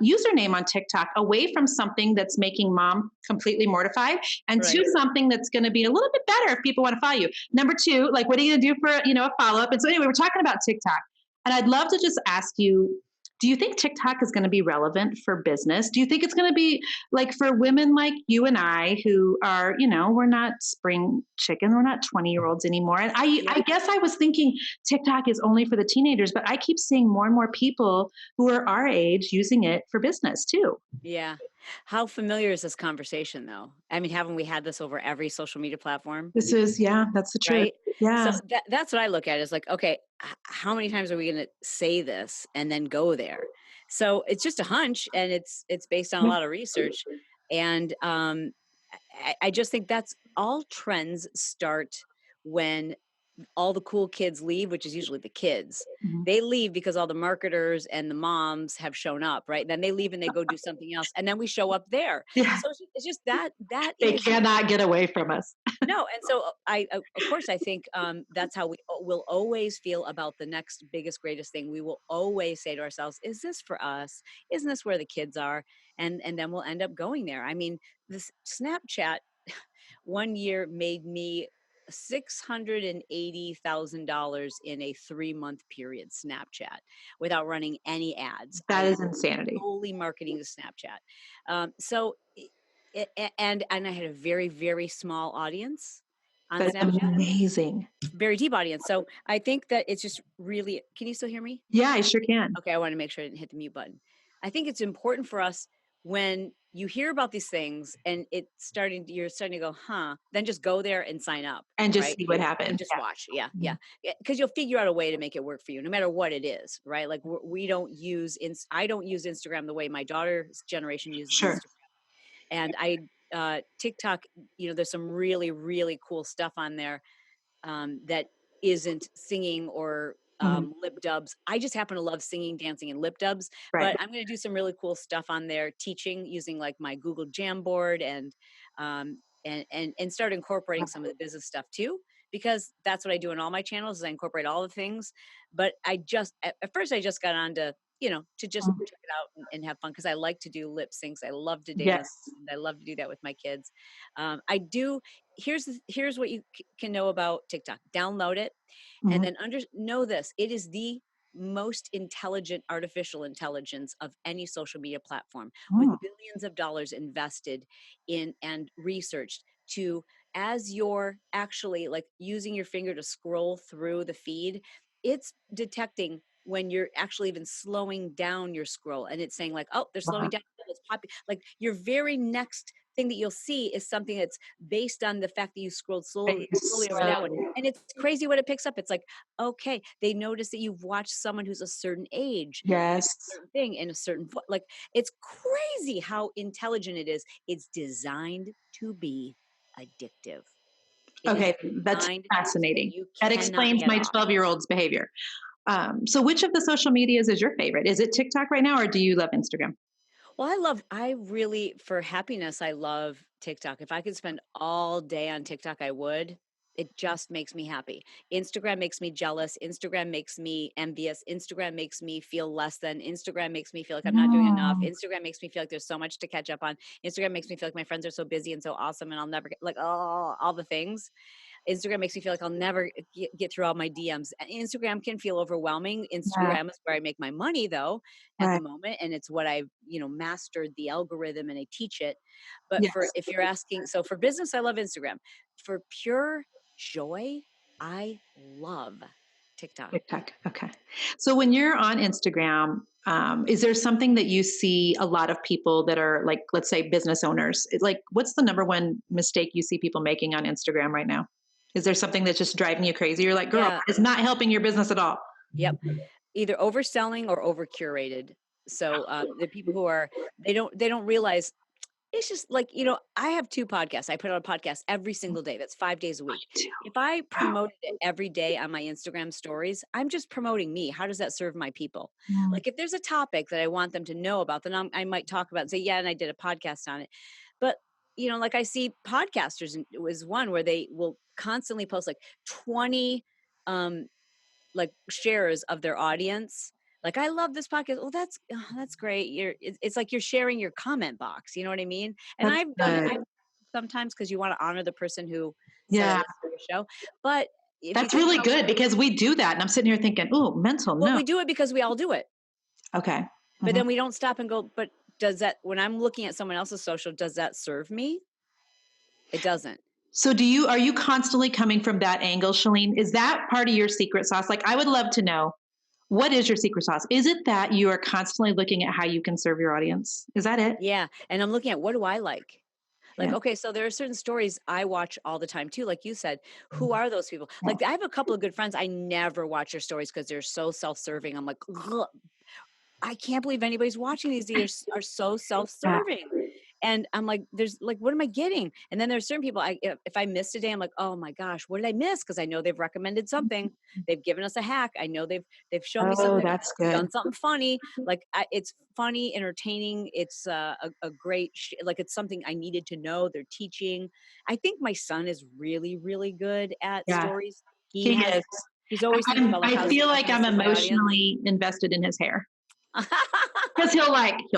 username on TikTok away from something that's making mom completely mortified, and to something that's going to be a little bit better if people want to follow you. Number two, like, what are you going to do for a follow-up? And so anyway, we're talking about TikTok, and I'd love to just ask you, do you think TikTok is going to be relevant for business? Do you think it's going to be like for women like you and I who are, we're not spring chicken, we're not 20-year-olds anymore. And I guess I was thinking TikTok is only for the teenagers, but I keep seeing more and more people who are our age using it for business too. Yeah. How familiar is this conversation, though? I mean, haven't we had this over every social media platform? That's the truth. Right? Yeah. So that's what I look at is like, okay, how many times are we going to say this and then go there? So it's just a hunch, and it's based on a lot of research. And I just think that's all trends start when all the cool kids leave, which is usually the kids. They leave because all the marketers and the moms have shown up, right? Then they leave and they go do something else, and then we show up there. Yeah. So it's just that They cannot get away from us. No, and so of course, I think that's how we will always feel about the next biggest, greatest thing. We will always say to ourselves, "Is this for us? Isn't this where the kids are?" And then we'll end up going there. I mean, this Snapchat one year made me $680,000 in a 3-month period. Snapchat, without running any ads. That is insanity. Solely marketing to Snapchat. And I had a very, very small audience on Snapchat. Amazing. Very deep audience. So I think that it's just really, can you still hear me? Yeah, I sure can. Okay, I want to make sure I didn't hit the mute button. I think it's important for us when you hear about these things and you're starting to go, then just go there and sign up. And just see what happens. And just watch. Yeah. Because you'll figure out a way to make it work for you, no matter what it is, right? Like I don't use Instagram the way my daughter's generation uses Instagram. And TikTok, there's some really, really cool stuff on there that isn't singing or lip dubs. I just happen to love singing, dancing, and lip dubs. But I'm going to do some really cool stuff on there, teaching using like my Google Jamboard and start incorporating some of the business stuff too, because that's what I do in all my channels is I incorporate all the things. But at first I just got on to just check it out and have fun, because I like to do lip syncs. I love to dance. And I love to do that with my kids. I do. Here's what you can know about TikTok. Download it, and then know this: it is the most intelligent artificial intelligence of any social media platform, with billions of dollars invested in and researched to, as you're actually like using your finger to scroll through the feed, it's detecting when you're actually even slowing down your scroll, and it's saying like, oh, they're slowing down. It's like your very next thing that you'll see is something that's based on the fact that you scrolled slowly over that one. And it's crazy what it picks up. It's like, okay, they notice that you've watched someone who's a certain age, a certain thing in a certain, like, it's crazy how intelligent it is. It's designed to be addictive. Okay, that's fascinating. That explains my 12-year-old's behavior. So which of the social medias is your favorite? Is it TikTok right now, or do you love Instagram? Well, for happiness, I love TikTok. If I could spend all day on TikTok, I would. It just makes me happy. Instagram makes me jealous. Instagram makes me envious. Instagram makes me feel less than. Instagram makes me feel like I'm not doing enough. Mm, Instagram makes me feel like there's so much to catch up on. Instagram makes me feel like my friends are so busy and so awesome and I'll never get like, oh, all the things. Instagram makes me feel like I'll never get through all my DMs. And Instagram can feel overwhelming. yeah, Instagram is where I make my money though at the right. moment. And it's what I've, mastered the algorithm and I teach it. But for, Yes. if you're asking, so for business, I love Instagram. For pure joy, I love TikTok. TikTok. Okay. So when you're on Instagram, is there something that you see a lot of people that are like, let's say, business owners? Like, what's the number one mistake you see people making on Instagram right now? Is there something that's just driving you crazy? You're like, girl, Yeah. it's not helping your business at all. Yep. Either overselling or over curated. So the people who are, they don't realize. It's just like, I have 2 podcasts. I put out a podcast every single day. That's 5 days a week. Too. If I Wow. promoted it every day on my Instagram stories, I'm just promoting me. How does that serve my people? Mm, Like if there's a topic that I want them to know about, then I might talk about it and say, yeah, and I did a podcast on it. But, like I see podcasters, and it was one where they will constantly post like 20 um, like shares of their audience. Like, I love this podcast. Oh, that's great. It's like you're sharing your comment box. You know what I mean? And that's I've done it good. sometimes because you want to honor the person who said I Yeah, listened to your show. But if you that's think really about, good because we do that. And I'm sitting here thinking, oh, mental, well, no. we do it because we all do it. Okay. But Mhm. then we don't stop and go, but does that, when I'm looking at someone else's social, does that serve me? It doesn't. So are you constantly coming from that angle, Chalene? Is that part of your secret sauce? Like, I would love to know, what is your secret sauce? Is it that you are constantly looking at how you can serve your audience? Is that it? Yeah. And I'm looking at, what do I like? Like, Yeah. okay, so there are certain stories I watch all the time too. Like you said, who are those people? Like, I have a couple of good friends. I never watch their stories because they're so self-serving. I'm like, ugh, I can't believe anybody's watching these. These are so Yeah. self-serving. And I'm like, there's like, what am I getting? And then there's certain people, if I missed a day, I'm like, oh my gosh, what did I miss? Because I know they've recommended something. They've given us a hack. I know they've shown me Oh, something, that's good. done something funny. Like, it's funny, entertaining. It's a great, like, it's something I needed to know. They're teaching. I think my son is really, really good at Yeah, stories. he is. He's always thinking about like, I how's he feel going like to I'm serve my audience? emotionally invested in his hair because he'll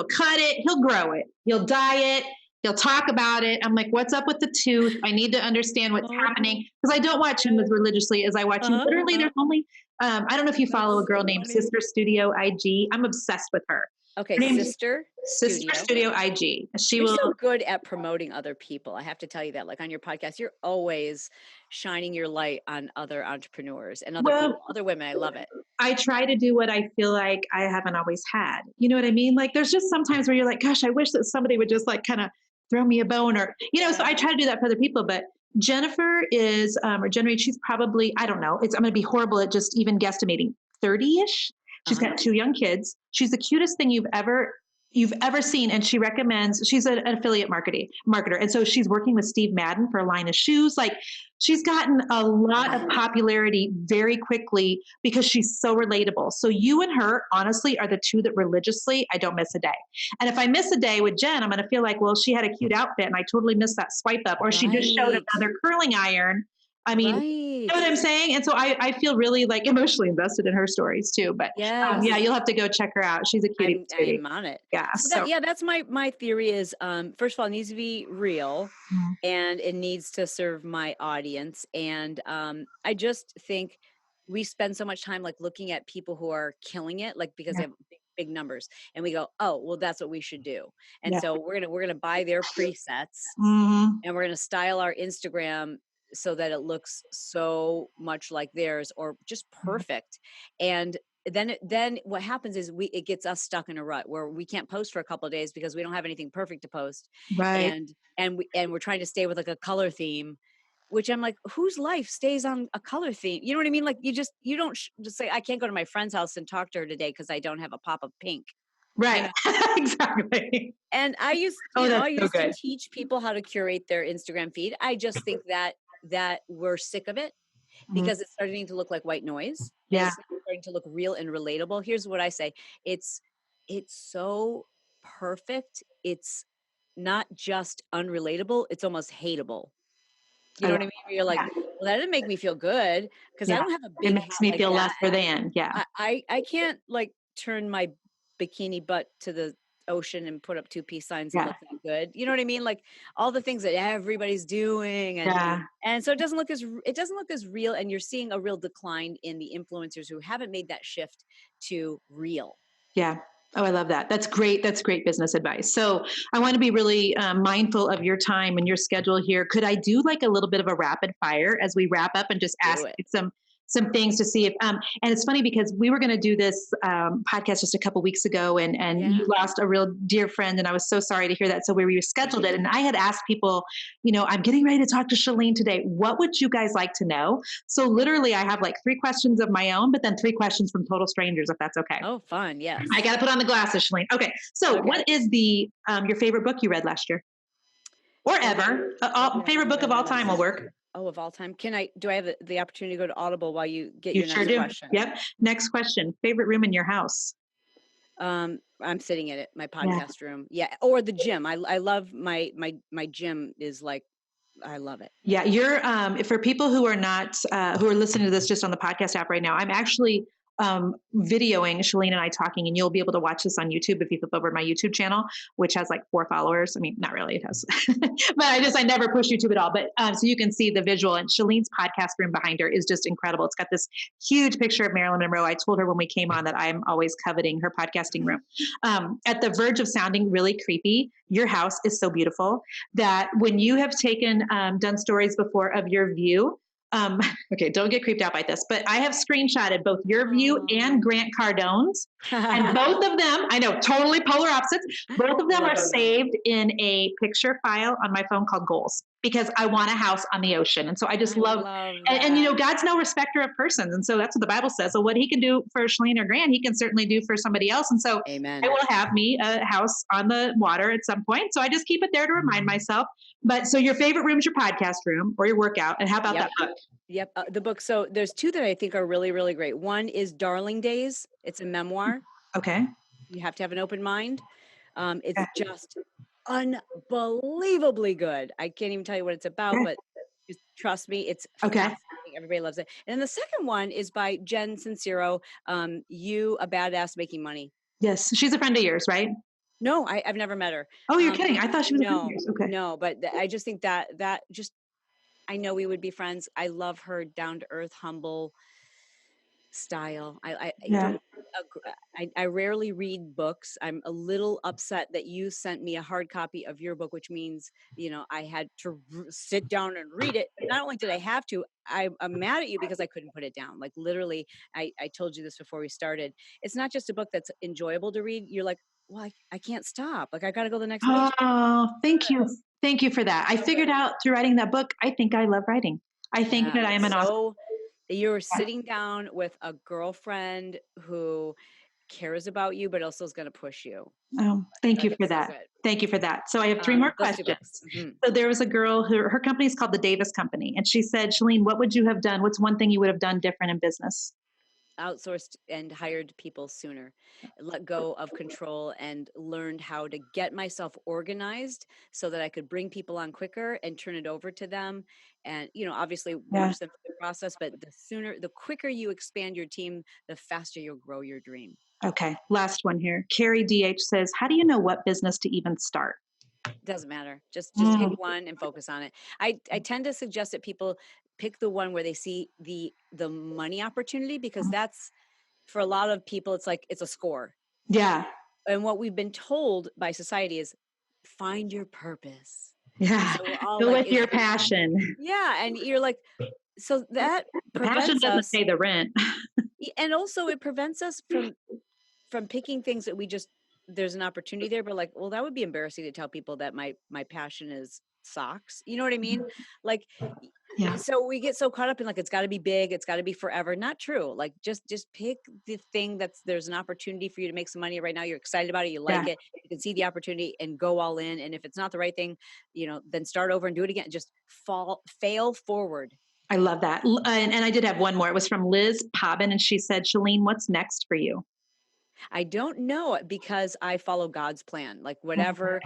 cut it, he'll grow it, he'll dye it, he'll talk about it. I'm like, what's up with the tooth? I need to understand what's Oh, happening because I don't watch him as religiously as I watch him. uh-huh. Literally, there's only I don't know if you follow a That's girl so named funny. Sister Studio IG. I'm obsessed with her. Okay, Her name's Sister Sister Studio. Studio IG. She You're will. so good at promoting other people. I have to tell you that. Like on your podcast, you're always shining your light on other entrepreneurs and other people, Well, other women. I love it. I try to do what I feel like I haven't always had. You know what I mean? Like there's just sometimes where you're like, gosh, I wish that somebody would just like kind of throw me a bone or, so Yeah. I try to do that for other people. But Jennifer is, or Jenny, she's probably, I don't know, I'm going to be horrible at just even guesstimating 30-ish. She's Uh-huh. got 2 young kids. She's the cutest thing you've ever seen, and she recommends, she's an affiliate marketer, and so she's working with Steve Madden for a line of shoes. Like she's gotten a lot of popularity very quickly because she's so relatable. So you and her honestly are the 2 that religiously I don't miss a day. And if I miss a day with Jen, I'm going to feel like, well, she had a cute outfit and I totally missed that swipe up, or she just showed Right. another curling iron. I mean, you know Right. what I'm saying? And so I feel really like emotionally invested in her stories too. But yeah, Yes. you'll have to go check her out. She's a cutie patootie. I'm on it. Yeah. So So that's my theory is, first of all, it needs to be real mm, and it needs to serve my audience. And I just think we spend so much time like looking at people who are killing it, like because they yeah, have big numbers, and we go, oh, well, that's what we should do. And yeah. so we're gonna buy their presets Mhm. and we're gonna style our Instagram so that it looks so much like theirs or just perfect. And then what happens is it gets us stuck in a rut where we can't post for a couple of days because we don't have anything perfect to post. Right. And we're trying to stay with like a color theme, which I'm like, whose life stays on a color theme? You know what I mean? Like you don't just say, I can't go to my friend's house and talk to her today because I don't have a pop of pink. You Right. know, Exactly. and Oh, I that's so used to good. teach people how to curate their Instagram feed. I just think that we're sick of it Mhm. because it's starting to look like white noise and Yeah. it's starting to look real and relatable. Here's what I say. It's so perfect. It's not just unrelatable, it's almost hateable. You I know love what I mean? Where you're like, that. well, that didn't make me feel good because I Yeah. don't have a It big makes hat me like feel that. lesser than. Yeah. I can't like turn my bikini butt to the ocean and put up two peace signs and Yeah. look that good. You know what I mean? Like all the things that everybody's doing Yeah. and so it doesn't look as real, and you're seeing a real decline in the influencers who haven't made that shift to real. Yeah. Oh, I love that. That's great. That's great business advice. So I want to be really mindful of your time and your schedule here. Could I do like a little bit of a rapid fire as we wrap up and just ask Do it. some things to see if and it's funny because we were going to do this podcast just a couple weeks ago and you Yeah. lost a real dear friend and I was so sorry to hear that, so we rescheduled it and I had asked people, I'm getting ready to talk to Chalene today, what would you guys like to know? So literally I have like 3 questions of my own but then 3 questions from total strangers, if that's okay. Oh, fun. I Yes. got to put on the glasses, Chalene. Okay, so Okay. what is the your favorite book you read last year, or Favorite ever? book I Favorite book of read all time will last work. year. Oh, of all time. Do I have the opportunity to go to Audible while you get You your sure next do. question? Yep. Next question. Favorite room in your house? I'm sitting in it, my Yeah. podcast room. Yeah, or the gym. I love my gym is like I love it. Yeah, you're for people who are not who are listening to this just on the podcast app right now, I'm actually videoing Chalene and I talking, and you'll be able to watch this on YouTube if you flip over my YouTube channel, which has like 4 followers. I mean, not really, it has, but I never push YouTube at all. But so you can see the visual, and Shalene's podcast room behind her is just incredible. It's got this huge picture of Marilyn Monroe. I told her when we came on that I'm always coveting her podcasting room. At the verge of sounding really creepy, your house is so beautiful that when you have done stories before of your view, um, okay, don't get creeped out by this, but I have screenshotted both your view and Oh. Grant Cardone's, and both of them, I know, totally polar opposites. Both of I them love are them though. saved in a picture file on my phone called Goals because I want a house on the ocean. And so I just I love, love and that. God's no respecter of persons. And so that's what the Bible says. So what he can do for Shalene or Grant, he can certainly do for somebody else. And so I Amen. will have me a house on the water at some point. So I just keep it there to remind myself. But so your favorite room is your podcast room or your workout. And how about Yep. that book? Yep. The book. So there's two that I think are really, really great. One is Darling Days. It's a memoir. Okay. You have to have an open mind. It's Okay. just unbelievably good. I can't even tell you what it's about, Okay. but just trust me, it's Okay. fascinating. Everybody loves it. And then the second one is by Jen Sincero. You a badass making money. Yes. She's a friend of yours, right? No, I've never met her. Oh, you're kidding. I thought she was a friend of No, yours. Okay. no, but I just think that just I know we would be friends. I love her down to earth, humble style. I Yeah. don't. I rarely read books. I'm a little upset that you sent me a hard copy of your book, which means I had to sit down and read it. Not only did I have to, I'm mad at you because I couldn't put it down. Like literally, I told you this before we started. It's not just a book that's enjoyable to read. You're like, well, I can't stop. Like I got to go to the next page. Oh, thank you. Good. Thank you for that. I So figured good. out through writing that book, I think I love writing. I think Yeah, that I am it's an author. so you're sitting down with a girlfriend who cares about you, but also is going to push you. Oh, thank you Like for it's so that. good. Thank you for that. So I have 3 more Those two questions. books. Mhm. So there was a girl who her company is called the Davis Company, and she said, Shalene, what would you have done? What's one thing you would have done different in business? Outsourced and hired people sooner, let go of control and learned how to get myself organized so that I could bring people on quicker and turn it over to them. And, obviously Yeah. watch them through the process, but the quicker you expand your team, the faster you'll grow your dream. Okay. Last one here. Carrie DH says, how do you know what business to even start? Doesn't matter. Just pick Mm, one and focus on it. I tend to suggest that people pick the one where they see the money opportunity, because that's for a lot of people it's like it's a score. yeah. And what we've been told by society is find your purpose. Yeah. So we're all Go like, with your passion. yeah, and you're like, so that The passion prevents doesn't us, pay the rent. and also it prevents us from picking things that we just there's an opportunity there, but like, well, that would be embarrassing to tell people that my passion is socks. You know what I mean? Like, Yeah. so we get so caught up in like it's got to be big, it's got to be forever. Not true. Like just pick the thing there's an opportunity for you to make some money right now. You're excited about it, you Yeah. like it, you can see the opportunity and go all in. And if it's not the right thing, then start over and do it again. Just fail forward. I love that. And I did have one more. It was from Liz Pobbin, and she said, Shalene, what's next for you? I don't know, because I follow God's plan. Like Mm,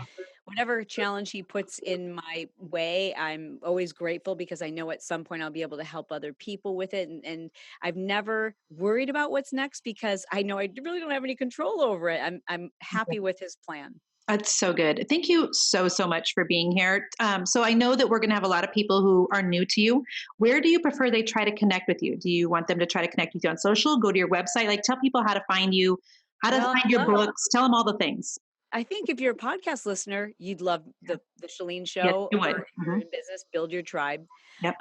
whatever challenge he puts in my way, I'm always grateful because I know at some point I'll be able to help other people with it. And I've never worried about what's next because I know I really don't have any control over it. I'm happy with his plan. That's so good. Thank you so, so much for being here. So I know that we're going to have a lot of people who are new to you. Where do you prefer they try to connect with you? Do you want them to try to connect with you on social? Go to your website? Like tell people how to find you, how to Well, find your books. Tell them all the things. I think if you're a podcast listener, you'd love the Chalene Yes, Show, you or would. if you're in business, Build Your Tribe. Yep.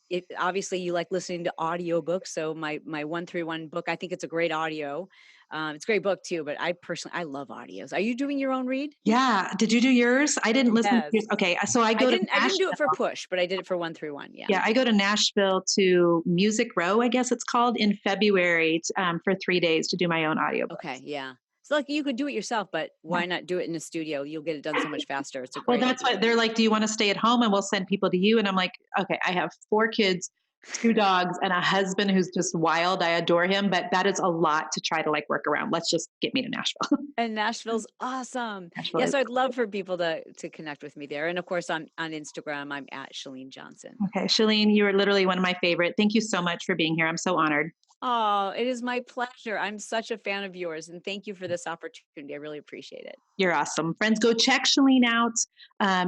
If obviously you like listening to audiobooks, so my 131 book, I think it's a great audio. It's a great book too, but I personally I love audios. Are you doing your own read? Yeah. Did you do yours? I didn't listen to Yes. yours. Okay. So I go to I didn't do it for Nashville. push, but I did it for 131. Yeah. Yeah, I go to Nashville to Music Row, I guess it's called, in February for 3 days to do my own Okay. audiobooks. Yeah. So like you could do it yourself, but why not do it in a studio? You'll get it done so much faster. It's a Well, great that's idea. what they're like. Do you want to stay at home and we'll send people to you? And I'm like, okay, I have 4 kids, 2 dogs, and a husband who's just wild. I adore him, but that is a lot to try to like work around. Let's just get me to Nashville. And Nashville's awesome. Nashville Yeah, is so I'd love for people to connect with me there. And of course, on Instagram, I'm at Chalene Johnson. okay. Shalene, you are literally one of my favorite. Thank you so much for being here. I'm so honored. Oh, it is my pleasure. I'm such a fan of yours, and thank you for this opportunity. I really appreciate it. You're awesome. Friends, go check Shalene out.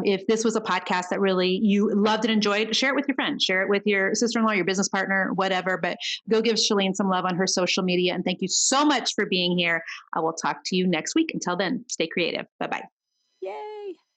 If this was a podcast that really you loved and enjoyed, share it with your friends, share it with your sister in law, your business partner, whatever. But go give Shalene some love on her social media. And thank you so much for being here. I will talk to you next week. Until then, stay creative. Bye bye.